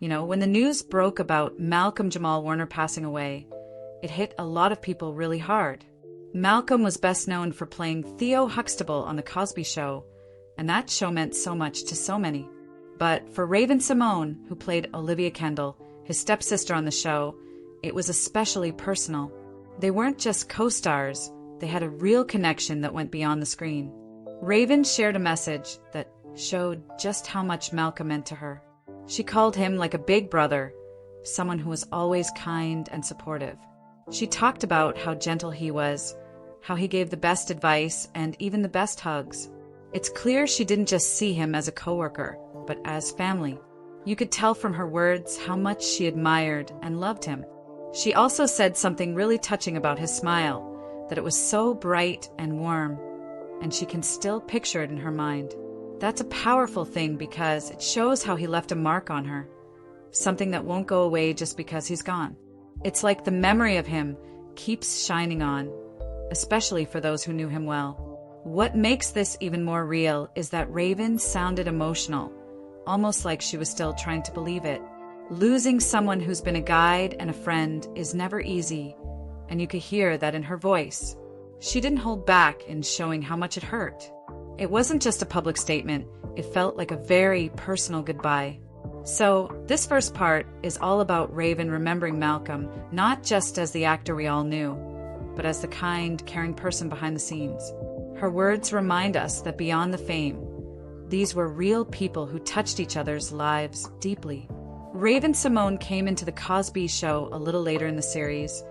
When the news broke about Malcolm-Jamal Warner passing away, it hit a lot of people really hard. Malcolm was best known for playing Theo Huxtable on The Cosby Show, and that show meant so much to so many. But for Raven-Symoné, who played Olivia Kendall, his stepsister on the show, it was especially personal. They weren't just co-stars, they had a real connection that went beyond the screen. Raven shared a message that showed just how much Malcolm meant to her. She called him like a big brother, someone who was always kind and supportive. She talked about how gentle he was, how he gave the best advice and even the best hugs. It's clear she didn't just see him as a coworker, but as family. You could tell from her words how much she admired and loved him. She also said something really touching about his smile, that it was so bright and warm, and she can still picture it in her mind. That's a powerful thing because it shows how he left a mark on her, something that won't go away just because he's gone. It's like the memory of him keeps shining on, especially for those who knew him well. What makes this even more real is that Raven sounded emotional, almost like she was still trying to believe it. Losing someone who's been a guide and a friend is never easy, and you could hear that in her voice. She didn't hold back in showing how much it hurt. It wasn't just a public statement, it felt like a very personal goodbye. So, this first part is all about Raven remembering Malcolm, not just as the actor we all knew, but as the kind, caring person behind the scenes. Her words remind us that beyond the fame, these were real people who touched each other's lives deeply. Raven-Symoné came into The Cosby Show a little later in the series,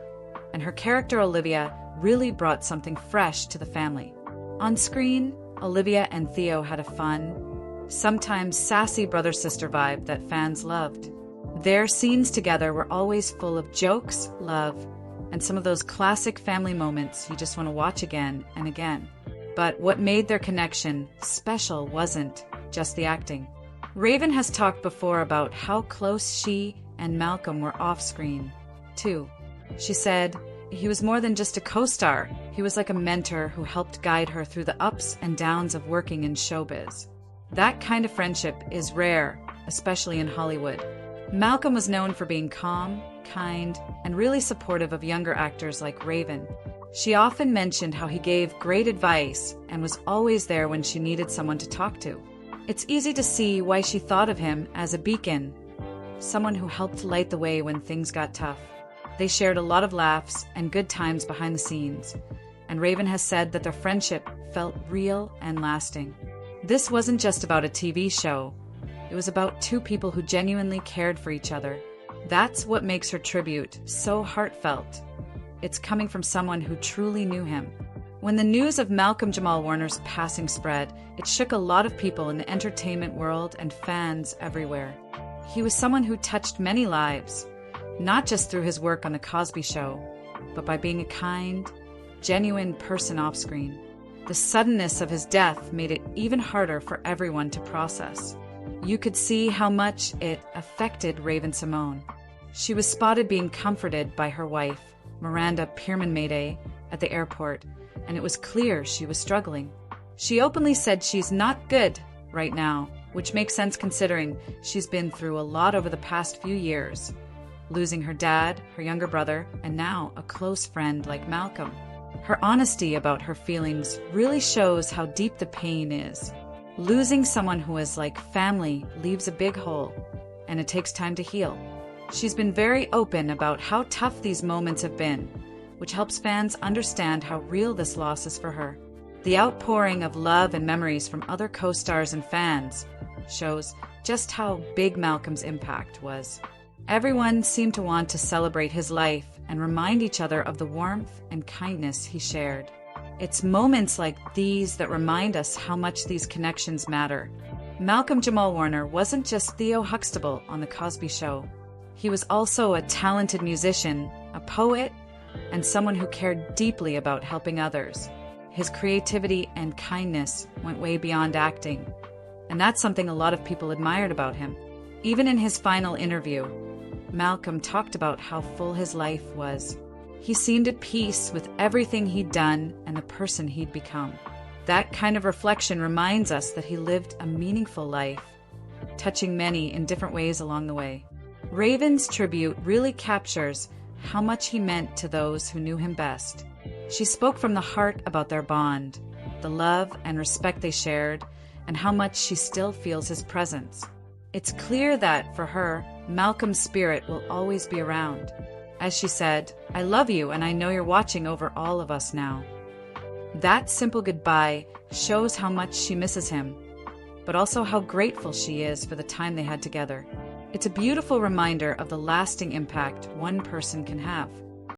and her character Olivia really brought something fresh to the family. On screen, Olivia and Theo had a fun, sometimes sassy brother-sister vibe that fans loved. Their scenes together were always full of jokes, love, and some of those classic family moments you just want to watch again and again. But what made their connection special wasn't just the acting. Raven has talked before about how close she and Malcolm were off-screen, too. She said, "He was more than just a co-star. He was like a mentor who helped guide her through the ups and downs of working in showbiz." That kind of friendship is rare, especially in Hollywood. Malcolm was known for being calm, kind, and really supportive of younger actors like Raven. She often mentioned how he gave great advice and was always there when she needed someone to talk to. It's easy to see why she thought of him as a beacon, someone who helped light the way when things got tough. They shared a lot of laughs and good times behind the scenes, and Raven has said that their friendship felt real and lasting. This wasn't just about a TV show. It was about two people who genuinely cared for each other. That's what makes her tribute so heartfelt. It's coming from someone who truly knew him. When the news of Malcolm-Jamal Warner's passing spread, it shook a lot of people in the entertainment world and fans everywhere. He was someone who touched many lives, not just through his work on The Cosby Show, but by being a kind, genuine person off-screen. The suddenness of his death made it even harder for everyone to process. You could see how much it affected Raven-Symoné. She was spotted being comforted by her wife, Miranda Pierman-Mayday, at the airport, and it was clear she was struggling. She openly said she's not good right now, which makes sense considering she's been through a lot over the past few years, losing her dad, her younger brother, and now a close friend like Malcolm. Her honesty about her feelings really shows how deep the pain is. Losing someone who is like family leaves a big hole, and it takes time to heal. She's been very open about how tough these moments have been, which helps fans understand how real this loss is for her. The outpouring of love and memories from other co-stars and fans shows just how big Malcolm's impact was. Everyone seemed to want to celebrate his life and remind each other of the warmth and kindness he shared. It's moments like these that remind us how much these connections matter. Malcolm-Jamal Warner wasn't just Theo Huxtable on The Cosby Show. He was also a talented musician, a poet, and someone who cared deeply about helping others. His creativity and kindness went way beyond acting, and that's something a lot of people admired about him. Even in his final interview, Malcolm talked about how full his life was. He seemed at peace with everything he'd done and the person he'd become. That kind of reflection reminds us that he lived a meaningful life, touching many in different ways along the way. Raven's tribute really captures how much he meant to those who knew him best. She spoke from the heart about their bond, the love and respect they shared, and how much she still feels his presence. It's clear that, for her, Malcolm's spirit will always be around. As she said, "I love you and I know you're watching over all of us now." That simple goodbye shows how much she misses him, but also how grateful she is for the time they had together. It's a beautiful reminder of the lasting impact one person can have.